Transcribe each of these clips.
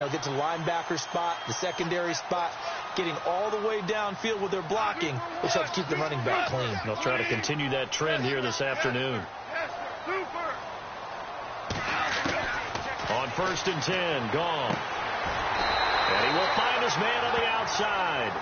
They'll get to the linebacker spot, the secondary spot, getting all the way downfield with their blocking, which helps keep the running back clean. They'll try to continue that trend here this afternoon. On 1st and 10, gone. And he will find his man on the outside.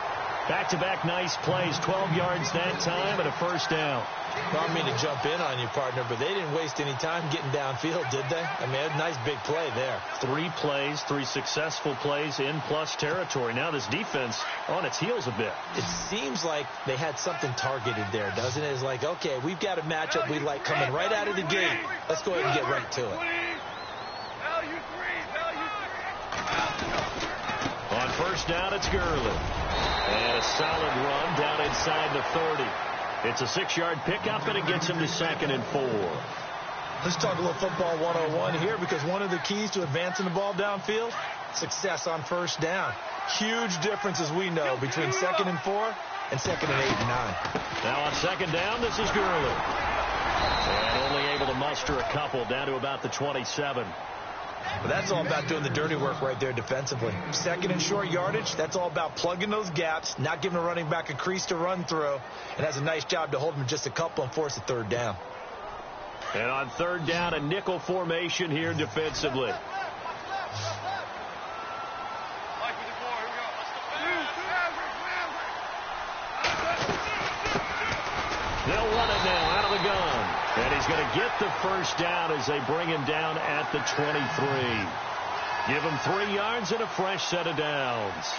Back-to-back nice plays, 12 yards that time and a first down. Well, I don't mean to jump in on you, partner, but they didn't waste any time getting downfield, did they? I mean, a nice big play there. 3 plays, 3 successful plays in plus territory. Now this defense on its heels a bit. It seems like they had something targeted there, doesn't it? It's like, okay, we've got a matchup we like coming right out of the gate. Let's go ahead and get right to it. On 1st down, it's Gurley. And a solid run down inside the 30. It's a 6-yard pickup, and it gets him to 2nd and 4. Let's talk a little football 101 here, because one of the keys to advancing the ball downfield, success on 1st down. Huge difference, as we know, between 2nd and 4 and 2nd and 8 and 9. Now on 2nd down, this is Gurley. And only able to muster a couple down to about the 27. Well, that's all about doing the dirty work right there defensively. 2nd and short yardage, that's all about plugging those gaps, not giving a running back a crease to run through. It has a nice job to hold him just a couple and force a 3rd down. And on 3rd down, a nickel formation here defensively. They'll run it now out of the gun. And he's going to get the first down as they bring him down at the 23. Give him 3 yards and a fresh set of downs.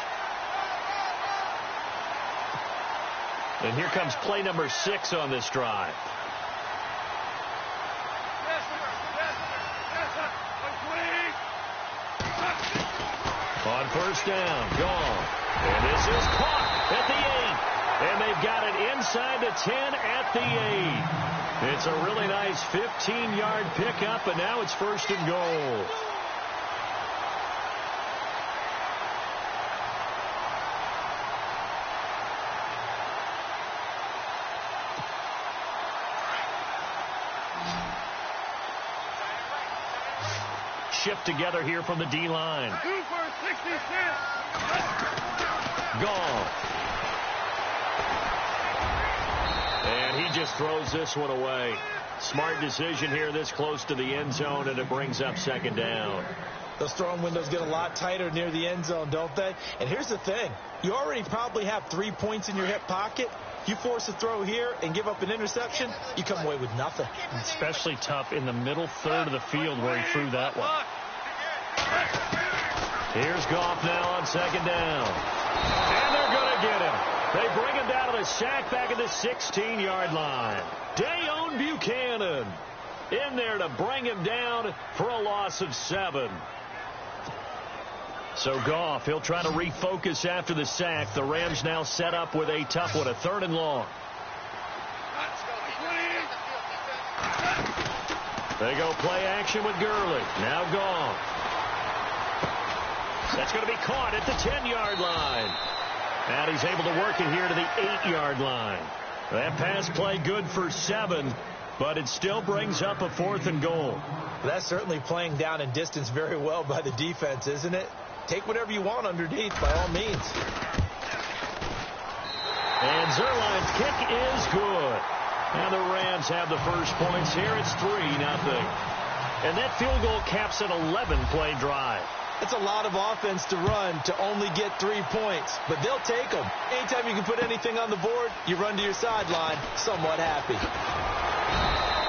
And here comes play number 6 on this drive. On 1st down, gone. And this is caught at the 8. And they've got it inside the 10 at the 8. It's a really nice 15-yard pickup, and now it's 1st and goal. Shift together here from the D-line. Gone. And he just throws this one away. Smart decision here this close to the end zone, and it brings up 2nd down. Those throwing windows get a lot tighter near the end zone, don't they? And here's the thing. You already probably have 3 points in your hip pocket. You force a throw here and give up an interception, you come away with nothing. Especially tough in the middle third of the field where he threw that one. Here's Goff now on 2nd down. And they're going to get him. They bring him down to the sack back at the 16-yard line. Dayon Buchanan in there to bring him down for a loss of 7. So Goff, he'll try to refocus after the sack. The Rams now set up with a tough one, a 3rd and long. They go play action with Gurley. Now gone. That's going to be caught at the 10-yard line. And he's able to work it here to the 8-yard line. That pass play good for 7, but it still brings up a 4th and goal. That's certainly playing down in distance very well by the defense, isn't it? Take whatever you want underneath, by all means. And Zerline's kick is good. And the Rams have the first points here. It's 3-0. And that field goal caps an 11-play drive. It's a lot of offense to run to only get 3 points, but they'll take them. Anytime you can put anything on the board, you run to your sideline somewhat happy.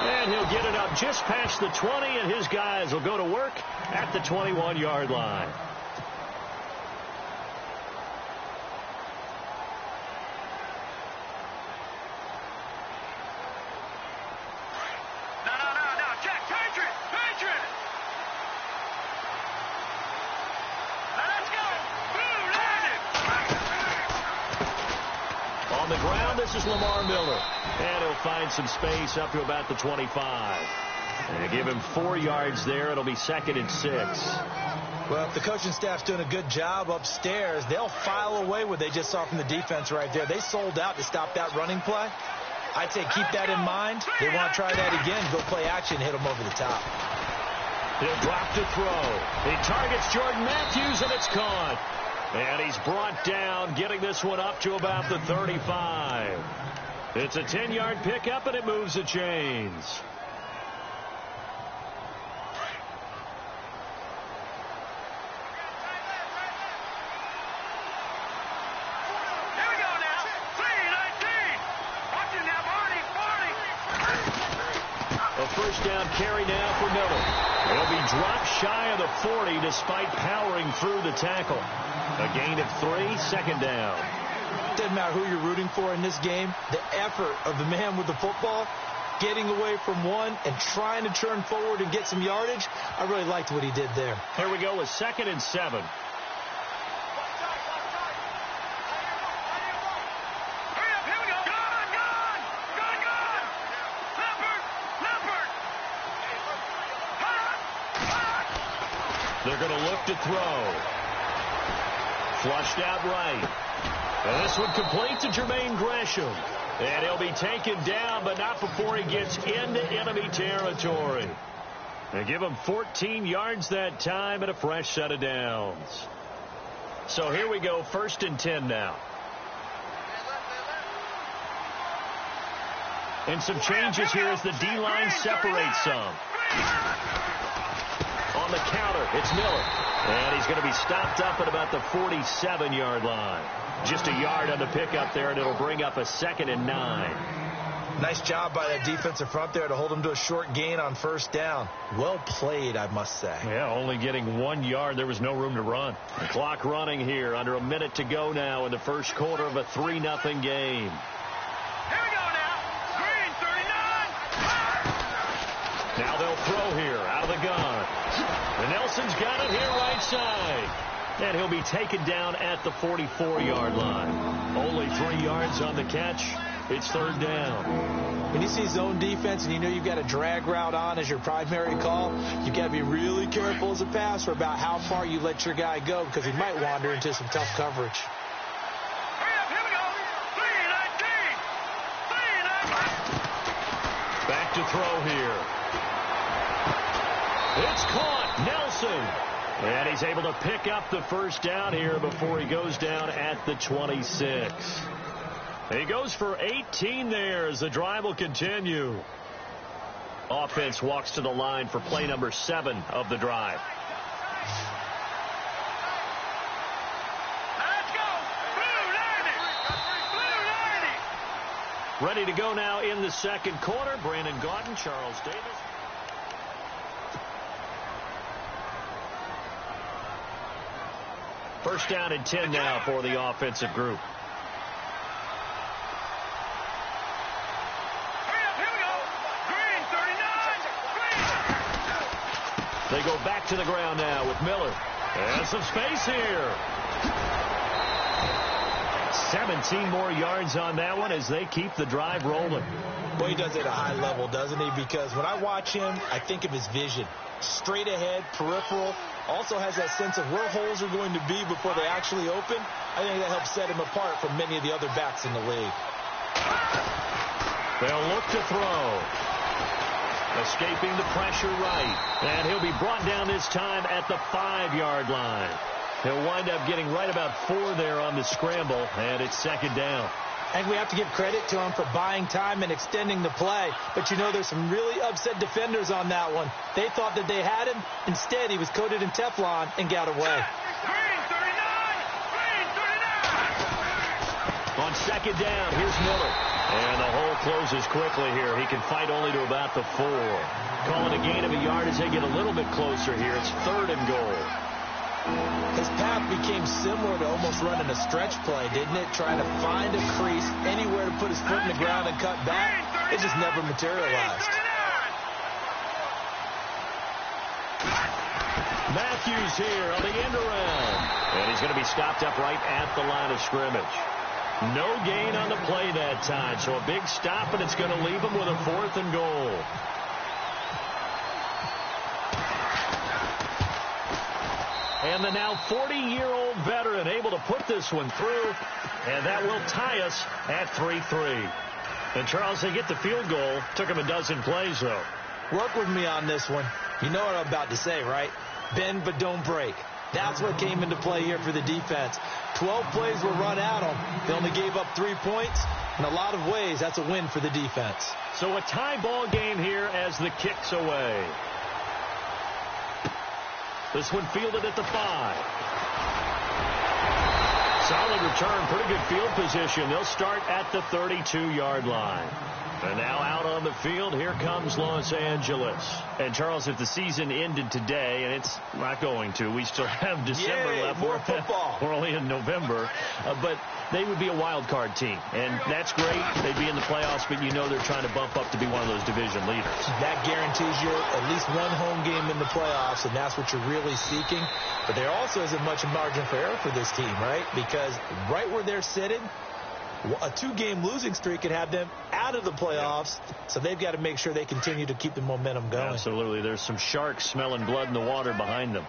And he'll get it up just past the 20, and his guys will go to work at the 21-yard line. On the ground, this is Lamar Miller. And he'll find some space up to about the 25. And they give him 4 yards there. It'll be 2nd and 6. Well, if the coaching staff's doing a good job upstairs, they'll file away what they just saw from the defense right there. They sold out to stop that running play. I'd say keep that in mind. They want to try that again. Go play action, hit them over the top. He'll drop to throw. He targets Jordan Matthews, and it's caught. And he's brought down, getting this one up to about the 35. It's a 10-yard pickup, and it moves the chains. First down carry now for Miller. He'll be dropped shy of the 40 despite powering through the tackle. A gain of 3, second down. Doesn't matter who you're rooting for in this game. The effort of the man with the football, getting away from one and trying to turn forward and get some yardage, I really liked what he did there. Here we go with 2nd and 7. They're going to look to throw. Flushed out right. And this one complete to Jermaine Gresham. And he'll be taken down, but not before he gets into enemy territory. They give him 14 yards that time and a fresh set of downs. So here we go, 1st and 10 now. And some changes here as the D-line separates some. On the counter, it's Miller. And he's going to be stopped up at about the 47-yard line. Just a yard on the pickup there, and it'll bring up a 2nd and 9. Nice job by that defensive front there to hold him to a short gain on 1st down. Well played, I must say. Yeah, only getting 1 yard. There was no room to run. The clock running here. Under a minute to go now in the first quarter of a 3-0 game. Here we go now. Green, 39. Now they'll throw here out of the gun. And Nelson's got it here right side. And he'll be taken down at the 44-yard line. Only 3 yards on the catch. It's 3rd down. When you see zone defense and you know you've got a drag route on as your primary call, you've got to be really careful as a passer about how far you let your guy go because he might wander into some tough coverage. Here we go. 3-19. Back to throw here. It's caught. Nelson. And he's able to pick up the 1st down here before he goes down at the 26. He goes for 18 there as the drive will continue. Offense walks to the line for play number 7 of the drive. Let's go. Blue 90. Ready to go now in the 2nd quarter. Brandon Gaudin, Charles Davis. First down and 10 now for the offensive group. Here we go. Green, 39. They go back to the ground now with Miller. And some space here. 17 more yards on that one as they keep the drive rolling. Well, he does it at a high level, doesn't he? Because when I watch him, I think of his vision. Straight ahead, peripheral. Also has that sense of where holes are going to be before they actually open. I think that helps set him apart from many of the other backs in the league. They'll look to throw. Escaping the pressure right. And he'll be brought down this time at the 5-yard line. He'll wind up getting right about 4 there on the scramble, and it's 2nd down. And we have to give credit to him for buying time and extending the play. But, you know, there's some really upset defenders on that one. They thought that they had him. Instead, he was coated in Teflon and got away. Green, 39. Green, 39. On 2nd down, here's Miller. And the hole closes quickly here. He can fight only to about the 4. Calling a gain of a yard as they get a little bit closer here. It's 3rd and goal. His path became similar to almost running a stretch play, didn't it? Trying to find a crease, anywhere to put his foot in the ground and cut back. It just never materialized. Matthews here on the end around. And he's going to be stopped up right at the line of scrimmage. No gain on the play that time, so a big stop, and it's going to leave him with a 4th and goal. And the now 40-year-old veteran able to put this one through, and that will tie us at 3-3. And, Charles, they get the field goal. Took him a dozen plays, though. Work with me on this one. You know what I'm about to say, right? Bend but don't break. That's what came into play here for the defense. 12 plays were run at them. They only gave up 3 points. In a lot of ways, that's a win for the defense. So a tie ball game here as the kick's away. This one fielded at the 5. Solid return, pretty good field position. They'll start at the 32-yard line. And now out on the field, here comes Los Angeles. And, Charles, if the season ended today, and it's not going to, we still have December left. More football. We're only in November. But they would be a wild card team. And that's great. They'd be in the playoffs, but you know they're trying to bump up to be one of those division leaders. That guarantees you at least one home game in the playoffs, and that's what you're really seeking. But there also isn't much margin for error for this team, right? Because right where they're sitting, a 2-game losing streak could have them out of the playoffs, so they've got to make sure they continue to keep the momentum going. Absolutely. There's some sharks smelling blood in the water behind them.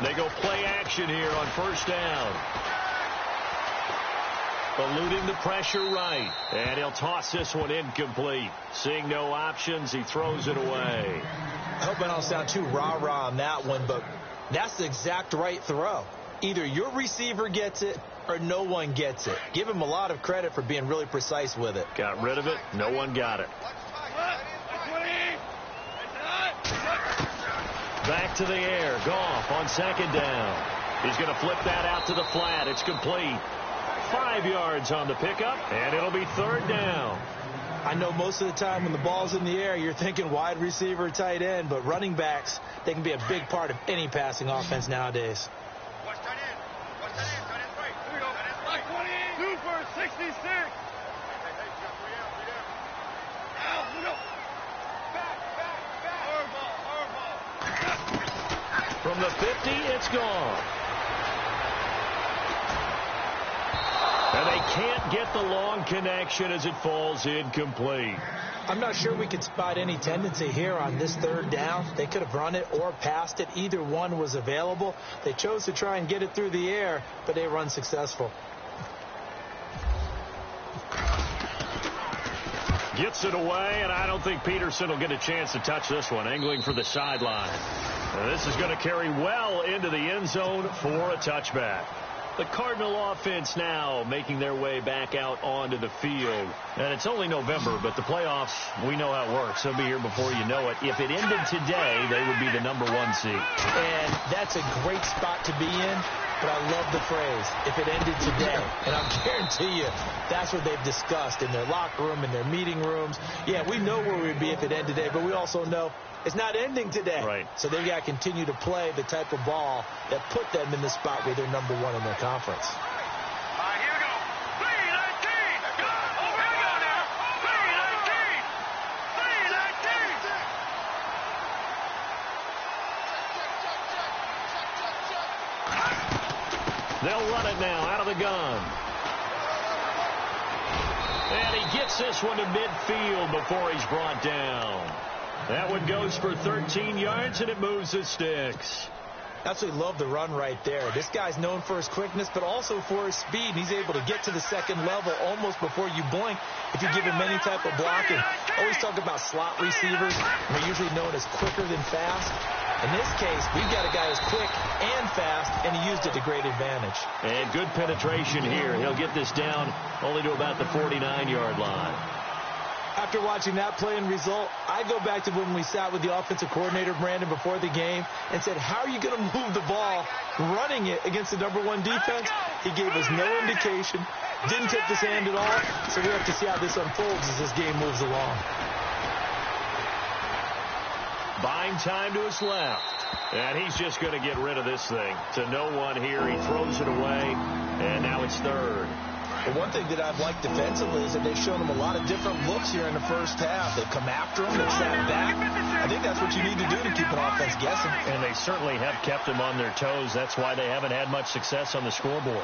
They go play action here on first down. Eluding the pressure right. And he'll toss this one incomplete. Seeing no options, he throws it away. I hope I don't sound too rah-rah on that one, but that's the exact right throw. Either your receiver gets it or no one gets it. Give him a lot of credit for being really precise with it. Got rid of it. No one got it. Back to the air. Goff on second down. He's going to flip that out to the flat. It's complete. 5 yards on the pickup, and it'll be third down. I know most of the time when the ball's in the air, you're thinking wide receiver, tight end, but running backs, they can be a big part of any passing offense nowadays. Watch tight end. Watch tight end. Tight end's right. Here we go. Tight end's right. 2 for 66. Hey, you got 3 out. Out. Look up. Back. Hardball. From the 50, it's gone. And they can't get the long connection as it falls incomplete. I'm not sure we could spot any tendency here on this third down. They could have run it or passed it. Either one was available. They chose to try and get it through the air, but they were unsuccessful. Gets it away, and I don't think Peterson will get a chance to touch this one. Angling for the sideline. This is going to carry well into the end zone for a touchback. The Cardinal offense now making their way back out onto the field. And it's only November, but the playoffs, we know how it works. They'll be here before you know it. If it ended today, they would be the #1 seed. And that's a great spot to be in, but I love the phrase, if it ended today. And I'll guarantee you, that's what they've discussed in their locker room, in their meeting rooms. Yeah, we know where we'd be if it ended today, but we also know it's not ending today. Right. So they've got to continue to play the type of ball that put them in the spot where they're #1 in their conference. All right, here we go. 3-19. Go. Over we go now. 3-19. 3-19. They'll run it now out of the gun. And he gets this one to midfield before he's brought down. That one goes for 13 yards, and it moves the sticks. Absolutely love the run right there. This guy's known for his quickness, but also for his speed. He's able to get to the second level almost before you blink if you give him any type of blocking. Always talk about slot receivers. They're usually known as quicker than fast. In this case, we've got a guy who's quick and fast, and he used it to great advantage. And good penetration here. He'll get this down only to about the 49-yard line. After watching that play and result, I go back to when we sat with the offensive coordinator, Brandon, before the game and said, how are you going to move the ball running it against the #1 defense? He gave us no indication, didn't tip his hand at all, so we have to see how this unfolds as this game moves along. Buying time to his left. And he's just going to get rid of this thing. To no one here. He throws it away, and now it's third. The one thing that I've liked defensively is that they've shown him a lot of different looks here in the first half. They've come after him. They've sat back. I think that's what you need to do to keep an offense guessing. And they certainly have kept him on their toes. That's why they haven't had much success on the scoreboard.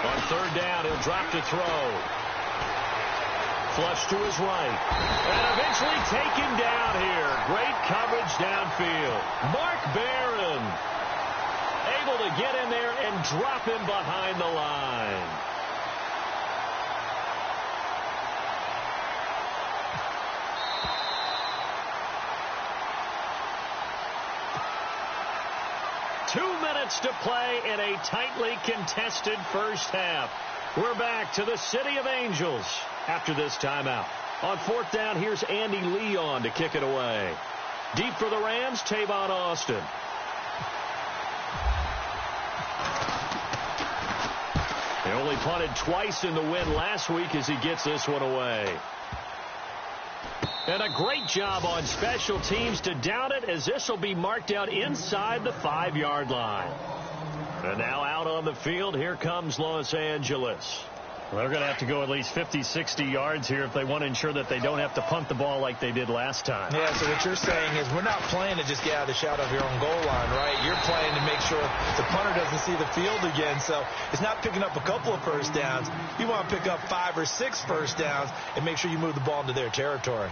On third down, he'll drop to throw. Flush to his right. And eventually taken down here. Great coverage downfield. Mark Barron. A able to get in there and drop him behind the line. To play in a tightly contested first half. We're back to the City of Angels after this timeout. On fourth down, here's Andy Leon to kick it away. Deep for the Rams, Tavon Austin. He only punted twice in the win last week as he gets this one away. And a great job on special teams to down it, as this will be marked out inside the 5-yard line. And now out on the field, here comes Los Angeles. Well, they're going to have to go at least 50, 60 yards here if they want to ensure that they don't have to punt the ball like they did last time. Yeah, so what you're saying is we're not playing to just get out of the shadow of your own goal line, right? You're playing to make sure the punter doesn't see the field again. So it's not picking up a couple of first downs. You want to pick up 5 or 6 first downs and make sure you move the ball into their territory.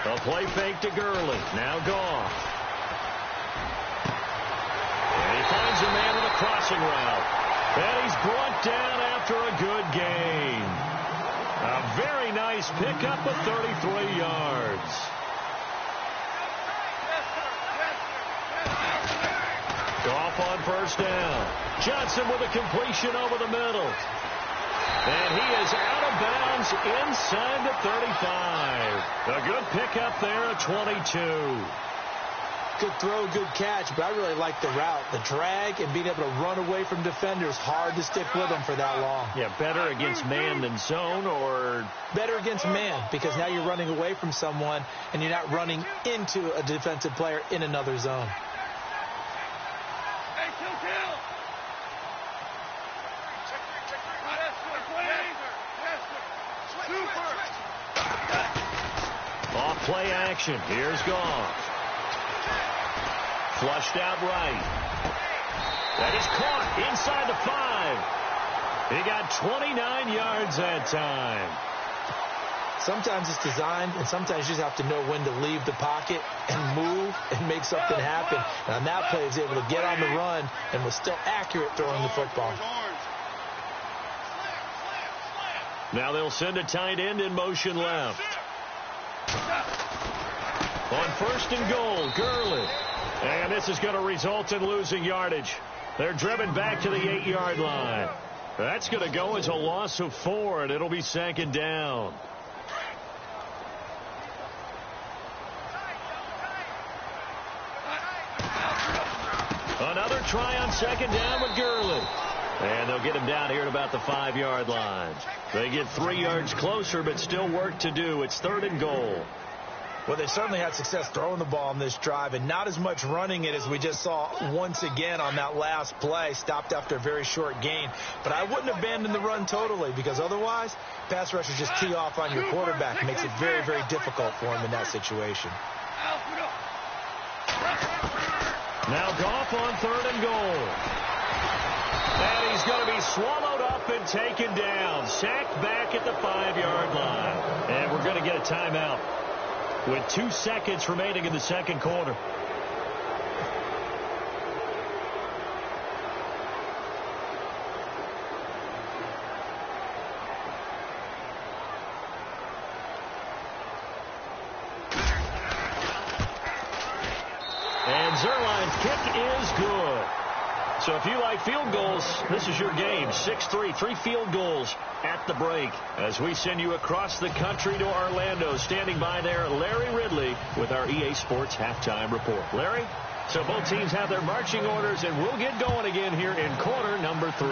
A play fake to Gurley. Now Goff. And he finds a man with a crossing route. And he's brought down after a good gain. A very nice pickup of 33 yards. Goff on first down. Johnson with a completion over the middle. And he is out of bounds inside the 35. A good pickup there at 22. Good throw, good catch, but I really like the route. The drag and being able to run away from defenders, hard to stick with them for that long. Yeah, better against man than zone, or? Better against man, because now you're running away from someone and you're not running into a defensive player in another zone. Off play action. Here's Goff. Flushed out right. That is caught inside the 5. He got 29 yards that time. Sometimes it's designed, and sometimes you just have to know when to leave the pocket and move and make something happen. And on that play, he was able to get on the run and was still accurate throwing the football. Now they'll send a tight end in motion left. On first and goal, Gurley. And this is going to result in losing yardage. They're driven back to the 8-yard line. That's going to go as a loss of 4, and it'll be second down. Another try on second down with Gurley. And they'll get him down here at about the 5-yard line. They get 3 yards closer, but still work to do. It's third and goal. Well, they certainly had success throwing the ball on this drive, and not as much running it as we just saw once again on that last play. Stopped after a very short gain. But I wouldn't abandon the run totally, because otherwise, pass rushers just tee off on your quarterback. It makes it very, very difficult for him in that situation. Now Goff on third and goal. And he's going to be swallowed up and taken down. Sacked back at the 5-yard line. And we're going to get a timeout with 2 seconds remaining in the second quarter. And Zerline's kick is good. So if you like field goals, this is your game. 6-3, 3 field goals at the break. As we send you across the country to Orlando, standing by there, Larry Ridley with our EA Sports Halftime Report. Larry, so both teams have their marching orders, and we'll get going again here in quarter number 3.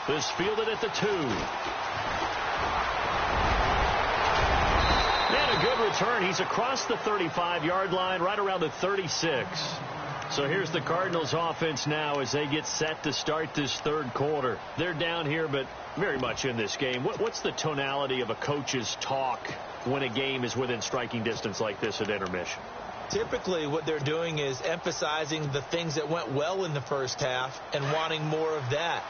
This fielded at the 2. And a good return. He's across the 35-yard line, right around the 36. So here's the Cardinals offense now as they get set to start this third quarter. They're down here, but very much in this game. What's the tonality of a coach's talk when a game is within striking distance like this at intermission? Typically, what they're doing is emphasizing the things that went well in the first half and wanting more of that.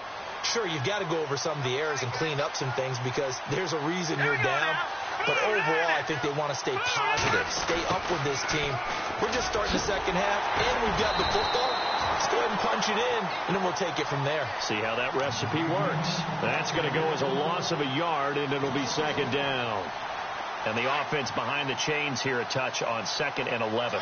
Sure, you've got to go over some of the errors and clean up some things because there's a reason you're down. But overall, I think they want to stay positive, stay up with this team. We're just starting the second half, and we've got the football. Let's go ahead and punch it in, and then we'll take it from there. See how that recipe works. That's going to go as a loss of a yard, and it'll be second down. And the offense behind the chains here a touch on 2nd and 11.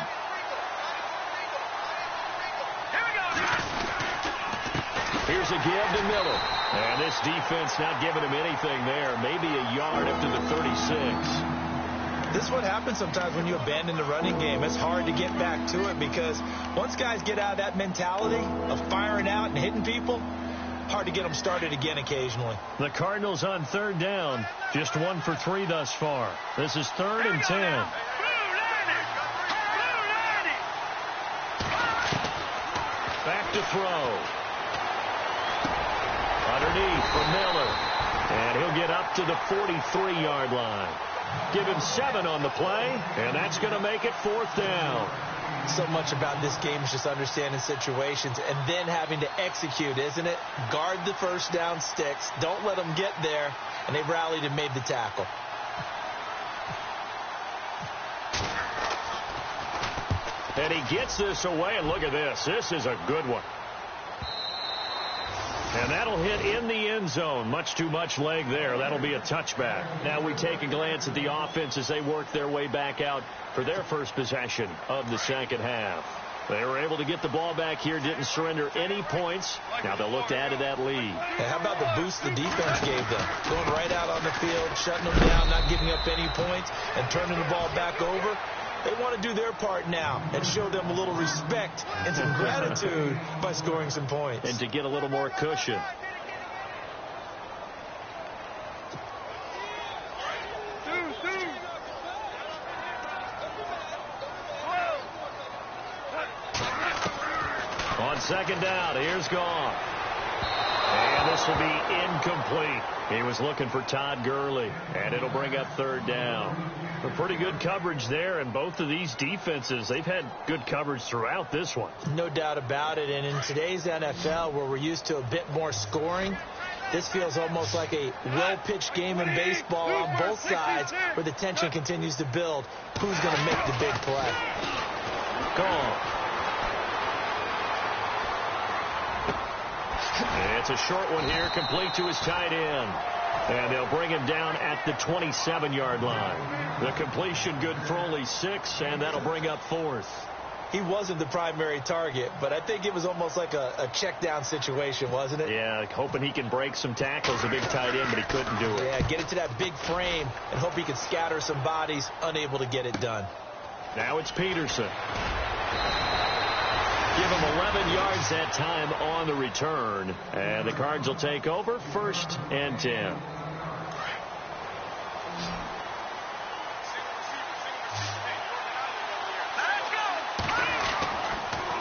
Here's a give to Miller. And this defense not giving him anything there. Maybe a yard up to the 36. This is what happens sometimes when you abandon the running game. It's hard to get back to it because once guys get out of that mentality of firing out and hitting people, hard to get them started again occasionally. The Cardinals on 3rd down. Just 1 for 3 thus far. This is 3rd and 10. Back to throw. Underneath for Miller. And he'll get up to the 43-yard line. Give him 7 on the play, and that's going to make it 4th down. So much about this game is just understanding situations and then having to execute, isn't it? Guard the first down sticks. Don't let them get there. And they rallied and made the tackle. And he gets this away, and look at this. This is a good one. And that'll hit in the end zone. Much too much leg there. That'll be a touchback. Now we take a glance at the offense as they work their way back out for their first possession of the second half. They were able to get the ball back here, didn't surrender any points. Now they'll look to add to that lead. Hey, how about the boost the defense gave them? Going right out on the field, shutting them down, not giving up any points, and turning the ball back over. They want to do their part now and show them a little respect and some gratitude by scoring some points. And to get a little more cushion. On 2nd down, here's Gone. And this will be incomplete. He was looking for Todd Gurley, and it'll bring up 3rd down. A pretty good coverage there, and both of these defenses, they've had good coverage throughout this one. No doubt about it, and in today's NFL, where we're used to a bit more scoring, this feels almost like a well-pitched game in baseball on both sides where the tension continues to build. Who's going to make the big play? Gone. It's a short one here, complete to his tight end. And they'll bring him down at the 27-yard line. The completion good for only 6, and that'll bring up 4th. He wasn't the primary target, but I think it was almost like a check-down situation, wasn't it? Yeah, hoping he can break some tackles, a big tight end, but he couldn't do it. Yeah, get it to that big frame and hope he can scatter some bodies, unable to get it done. Now it's Peterson. Give him 11 yards that time on the return. And the Cards will take over 1st and 10.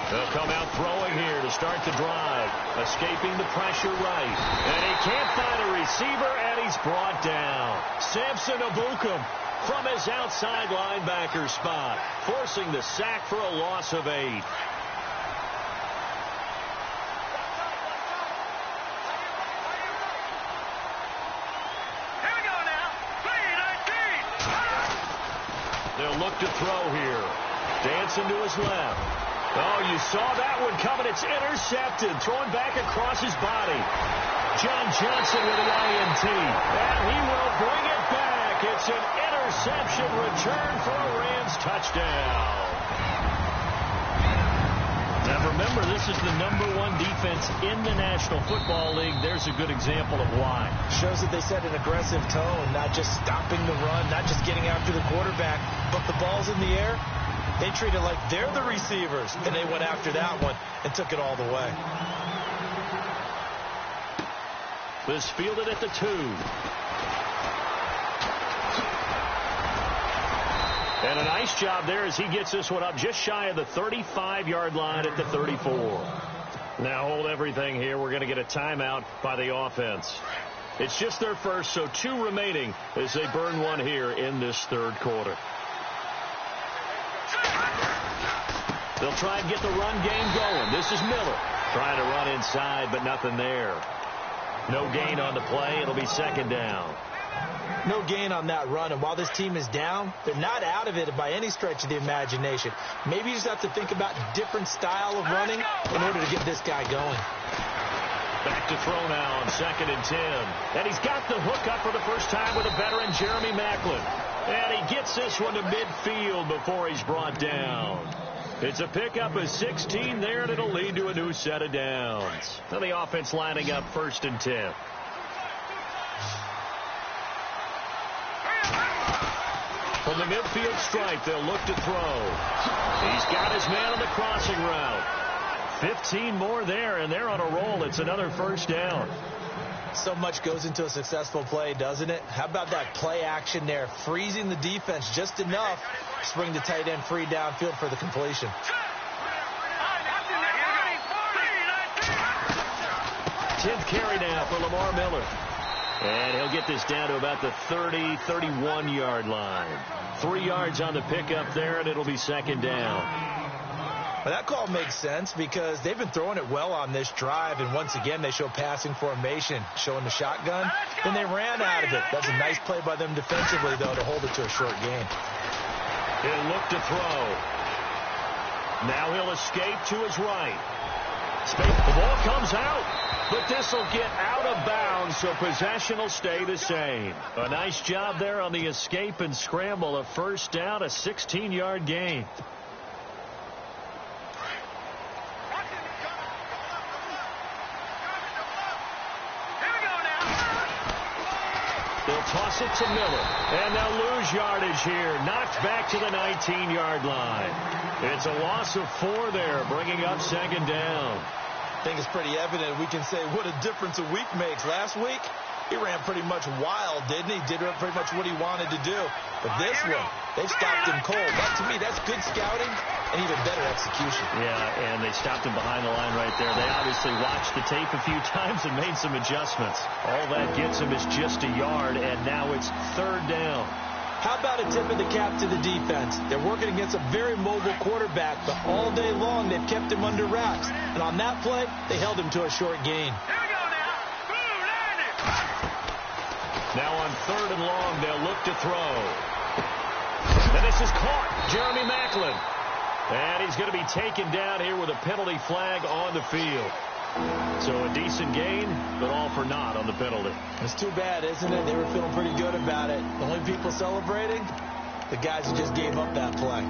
They'll come out throwing here to start the drive. Escaping the pressure right. And he can't find a receiver, and he's brought down. Samson Ebukam from his outside linebacker spot, forcing the sack for a loss of 8. They'll look to throw here. Dancing to his left. Oh, you saw that one coming. It's intercepted. Thrown back across his body. John Johnson with the INT. And he will bring it back. It's an interception return for a Rams touchdown. Now remember, this is the #1 defense in the National Football League. There's a good example of why. Shows that they set an aggressive tone, not just stopping the run, not just getting after the quarterback, but the ball's in the air. They treat it like they're the receivers, and they went after that one and took it all the way. This fielded at the 2. And a nice job there as he gets this one up just shy of the 35-yard line at the 34. Now hold everything here. We're going to get a timeout by the offense. It's just their first, so 2 remaining as they burn one here in this 3rd quarter. They'll try and get the run game going. This is Miller trying to run inside, but nothing there. No gain on the play. It'll be second down. No gain on that run, and while this team is down, they're not out of it by any stretch of the imagination. Maybe you just have to think about a different style of running in order to get this guy going. Back to throw now on 2nd and 10. And he's got the hook up for the first time with a veteran, Jeremy Maclin. And he gets this one to midfield before he's brought down. It's a pickup of 16 there, and it'll lead to a new set of downs. Now the offense lining up 1st and 10. From the midfield stripe, they'll look to throw. He's got his man on the crossing route. 15 more there, and they're on a roll. It's another first down. So much goes into a successful play, doesn't it? How about that play action there, freezing the defense just enough to spring the tight end free downfield for the completion. 10th carry now for Lamar Miller. And he'll get this down to about the 30, 31-yard line. 3 yards on the pickup there, and it'll be second down. Well, that call makes sense because they've been throwing it well on this drive, and once again they show passing formation, showing the shotgun. Then they ran out of it. That's a nice play by them defensively, though, to hold it to a short gain. He'll look to throw. Now he'll escape to his right. The ball comes out, but this will get out of bounds, so possession will stay the same. A nice job there on the escape and scramble. A first down, a 16-yard gain. They'll toss it to Miller, and they'll lose yardage here. Knocked back to the 19-yard line. It's a loss of 4 there, bringing up second down. I think it's pretty evident. We can say what a difference a week makes. Last week, he ran pretty much wild, didn't he? Did pretty much what he wanted to do. But this one, they've stopped him cold. That, to me, that's good scouting and even better execution. Yeah, and they stopped him behind the line right there. They obviously watched the tape a few times and made some adjustments. All that gets him is just a yard, and now it's third down. How about a tip of the cap to the defense? They're working against a very mobile quarterback, but all day long they've kept him under wraps. And on that play, they held him to a short gain. Now on 3rd and long, they'll look to throw. And this is caught. Jeremy Maclin. And he's going to be taken down here with a penalty flag on the field. So a decent gain, but all for naught on the penalty. It's too bad, isn't it? They were feeling pretty good about it. The only people celebrating, the guys who just gave up that play.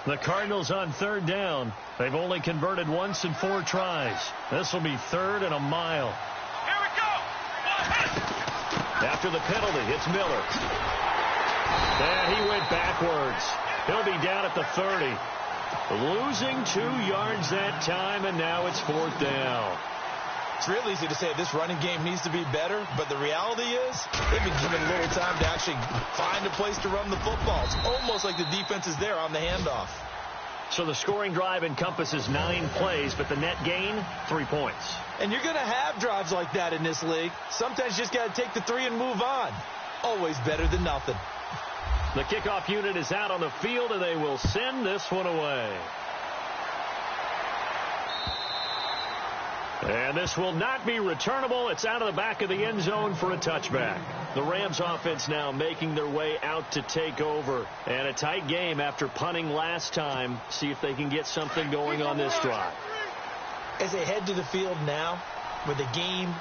The Cardinals on 3rd down. They've only converted once in 4 tries. This will be 3rd and a mile. Here we go. After the penalty, it's Miller. And he went backwards. He'll be down at the 30. Losing 2 yards that time, and now it's 4th down. It's real easy to say this running game needs to be better, but the reality is they've been given little time to actually find a place to run the football. It's almost like the defense is there on the handoff. So the scoring drive encompasses 9 plays, but the net gain, 3 points. And you're going to have drives like that in this league. Sometimes you just got to take the 3 and move on. Always better than nothing. The kickoff unit is out on the field, and they will send this one away. And this will not be returnable. It's out of the back of the end zone for a touchback. The Rams offense now making their way out to take over. And a tight game after punting last time. See if they can get something going on this drive. As they head to the field now, with the game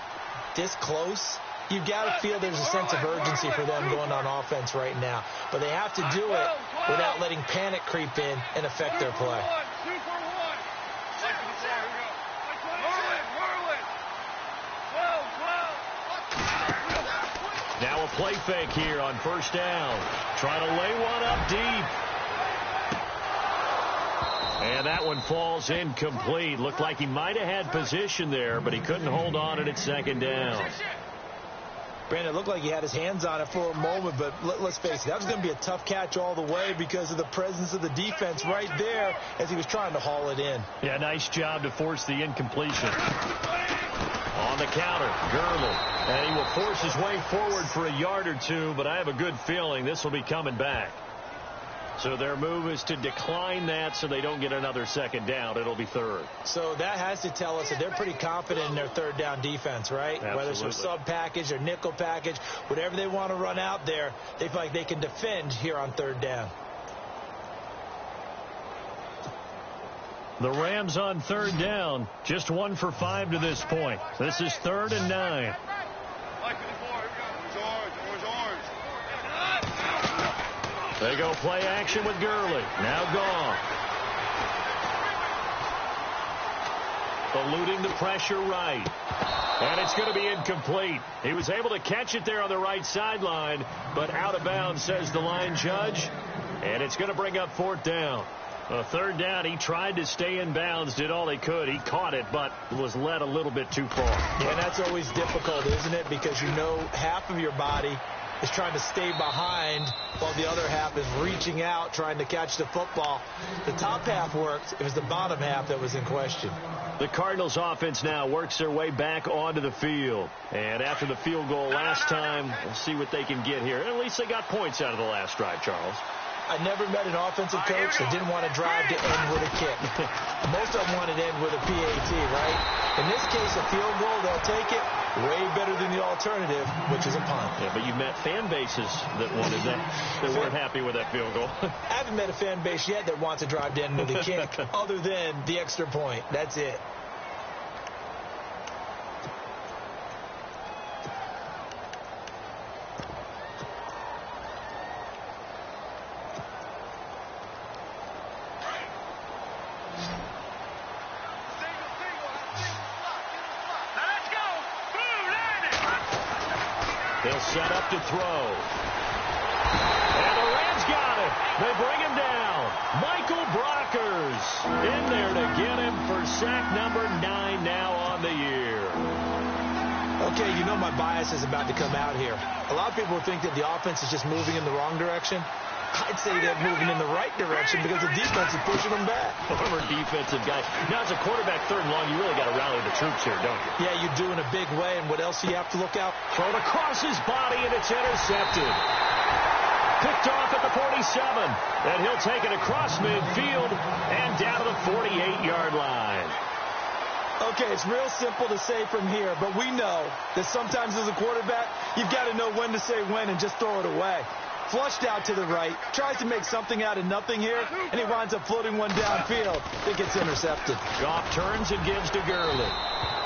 this close, you've got to feel there's a sense of urgency for them going on offense right now. But they have to do it without letting panic creep in and affect their play. Now a play fake here on 1st down. Trying to lay one up deep. And that one falls incomplete. Looked like he might have had position there, but he couldn't hold on, and it's 2nd down. Brandon, it looked like he had his hands on it for a moment, but let's face it, that was going to be a tough catch all the way because of the presence of the defense right there as he was trying to haul it in. Yeah, nice job to force the incompletion. On the counter, Gurley. And he will force his way forward for a yard or 2, but I have a good feeling this will be coming back. So their move is to decline that so they don't get another second down. It'll be third. So that has to tell us that they're pretty confident in their third down defense, right? Absolutely. Whether it's a sub package or nickel package, whatever they want to run out there, they feel like they can defend here on third down. The Rams on third down, just 1 for 5 to this point. This is 3rd and 9. They go play action with Gurley. Now gone. Eluding the pressure right. And it's going to be incomplete. He was able to catch it there on the right sideline, but out of bounds, says the line judge. And it's going to bring up 4th down. Third down, he tried to stay in bounds, did all he could. He caught it, but was led a little bit too far. Yeah, and that's always difficult, isn't it? Because you know half of your body is trying to stay behind while the other half is reaching out, trying to catch the football. The top half worked. It was the bottom half that was in question. The Cardinals offense now works their way back onto the field. And after the field goal last time, we'll see what they can get here. At least they got points out of the last drive, Charles. I never met an offensive coach that didn't want to drive to end with a kick. Most of them wanted to end with a PAT, right? In this case, a field goal, they'll take it. Way better than the alternative, which is a punt. Yeah, but you met fan bases that wanted that, that weren't happy with that field goal. I haven't met a fan base yet that wants to drive to end with a kick other than the extra point. That's it. He'll set up to throw. And the Rams got it. They bring him down. Michael Brockers in there to get him for sack number 9 now on the year. Okay, you know my bias is about to come out here. A lot of people think that the offense is just moving in the wrong direction. I'd say they're moving in the right direction because the defense is pushing them back. Former defensive guy. Now, as a quarterback, 3rd and long, you really got to rally the troops here, don't you? Yeah, you do in a big way. And what else do you have to look out? Thrown across his body, and it's intercepted. Picked off at the 47. And he'll take it across midfield and down to the 48-yard line. Okay, it's real simple to say from here, but we know that sometimes as a quarterback, you've got to know when to say when and just throw it away. Flushed out to the right, tries to make something out of nothing here, and he winds up floating one downfield. It gets intercepted. Goff turns and gives to Gurley.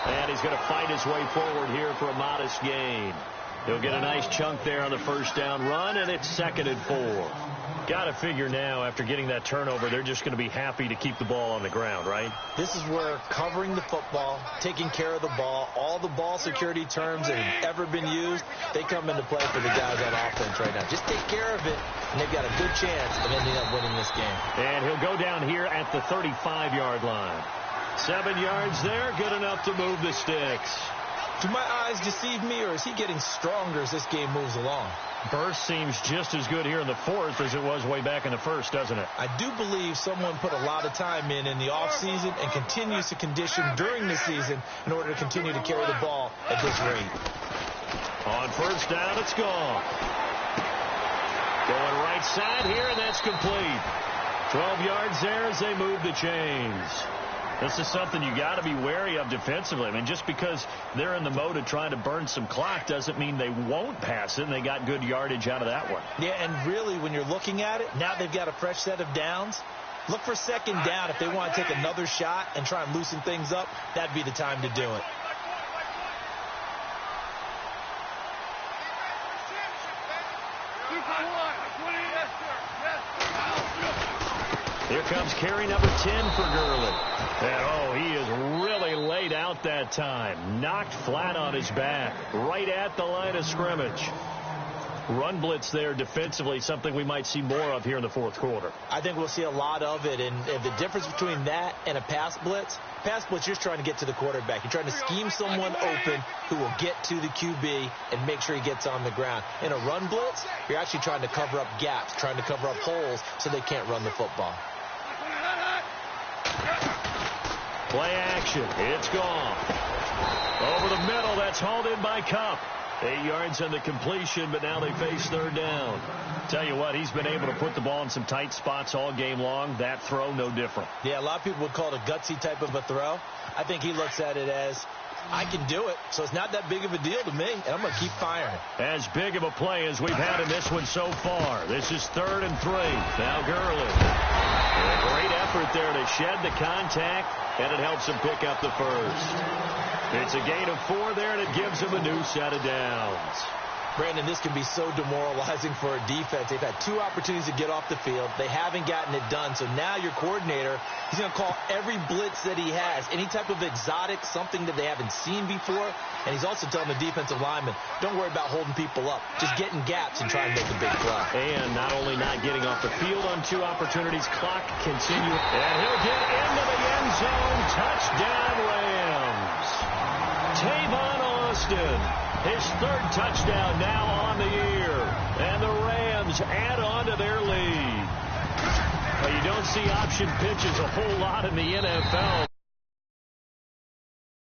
And he's going to fight his way forward here for a modest gain. He'll get a nice chunk there on the first down run, and it's 2nd and 4. Got to figure now, after getting that turnover, they're just going to be happy to keep the ball on the ground, right? This is where covering the football, taking care of the ball, all the ball security terms that have ever been used, they come into play for the guys on offense right now. Just take care of it, and they've got a good chance of ending up winning this game. And he'll go down here at the 35-yard line. 7 yards there, good enough to move the sticks. Do my eyes deceive me, or is he getting stronger as this game moves along? Burst seems just as good here in the 4th as it was way back in the 1st, doesn't it? I do believe someone put a lot of time in the offseason and continues to condition during the season in order to continue to carry the ball at this rate. On first down, it's gone. Going right side here, and that's complete. 12 yards there as they move the chains. This is something you got to be wary of defensively. I mean, just because they're in the mode of trying to burn some clock doesn't mean they won't pass it, and they got good yardage out of that one. Yeah, and really, when you're looking at it, now they've got a fresh set of downs. Look for 2nd down. If they want to take another shot and try and loosen things up, that'd be the time to do it. Here comes carry number 10 for Gurley. And, he is really laid out that time. Knocked flat on his back. Right at the line of scrimmage. Run blitz there defensively, something we might see more of here in the 4th quarter. I think we'll see a lot of it. And the difference between that and a pass blitz, you're just trying to get to the quarterback. You're trying to scheme someone open who will get to the QB and make sure he gets on the ground. In a run blitz, you're actually trying to cover up gaps, trying to cover up holes so they can't run the football. Play action. It's gone. Over the middle. That's hauled in by Cup. 8 yards on the completion, but now they face third down. Tell you what, he's been able to put the ball in some tight spots all game long. That throw, no different. Yeah, a lot of people would call it a gutsy type of a throw. I think he looks at it as, I can do it, so it's not that big of a deal to me, and I'm going to keep firing. As big of a play as we've had in this one so far. This is 3rd and 3. Now Gurley. A great effort there to shed the contact, and it helps him pick up the first. It's a gain of 4 there, and it gives him a new set of downs. Brandon, this can be so demoralizing for a defense. They've had 2 opportunities to get off the field. They haven't gotten it done. So now your coordinator, he's going to call every blitz that he has, any type of exotic, something that they haven't seen before. And he's also telling the defensive lineman, don't worry about holding people up. Just get in gaps and try and make a big play. And not only not getting off the field on 2 opportunities, clock continues. And he'll get into the end zone. Touchdown, Rams. Tavon Austin. His 3rd touchdown now on the year. And the Rams add on to their lead. Well, you don't see option pitches a whole lot in the NFL,